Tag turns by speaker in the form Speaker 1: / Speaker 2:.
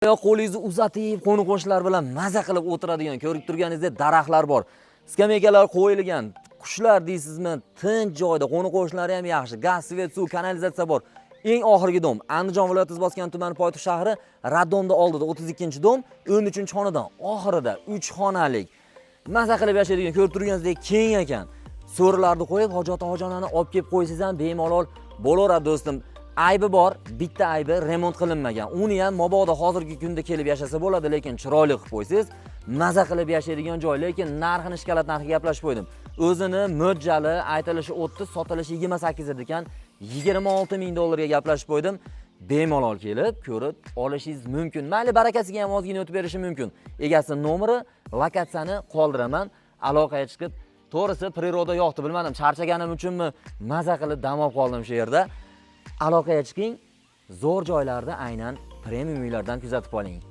Speaker 1: Qo'lingizni uzatib, qo'ni-qo'shnilar bilan maza qilib o'tiradigan, ko'rib turganingizdek daraxtlar bor. Skameykalar qo'yilgan, qushlar deysizmi, tinch joyda, qo'ni-qo'shnilari ham yaxshi, gaz, svet, suv, kanalizatsiya bor. Eng oxirgi dom, Andijon viloyati Izboskan tumani poytaxt shahri Raddomda oldida 32-dom, 13-xonadon, oxirida 3 xonalik. Maza qilib yashaydigan, ko'rib turganingizdek keng ekan. So'rilarni qo'yib, hojat-hojonani olib kelib qo'ysangiz ham bemalol bo'laveradi do'stim. Aybi bor, bitta aybi remont qilinmagan. Uni ham mabodo hozirgi kunda kelib yashasa bo'ladi, lekin chiroyli qilib qo'ysangiz, maza qilib yashaydigan joy, lekin narxini shkalat narxiga gaplashib qo'ydim. O'zini mo'ljali, aytilishi 30, sotilishi 28 ekan, 26 ming dollarga gaplashib qo'ydim. Bemalol kelib, ko'rib olishingiz mumkin. Mayli barakasiga ham ozgina o'tib berishi mumkin. Egasi nomeri, lokatsiyani qoldiraman, aloqaga chiqib, to'g'risi priroda yoqdi, bilmadim, charchaganim uchunmi, maza qilib dam olib qoldim shu yerda. Aloqaga chiqing, zo'r joylarda aynan premium uylardan kuzatib oling.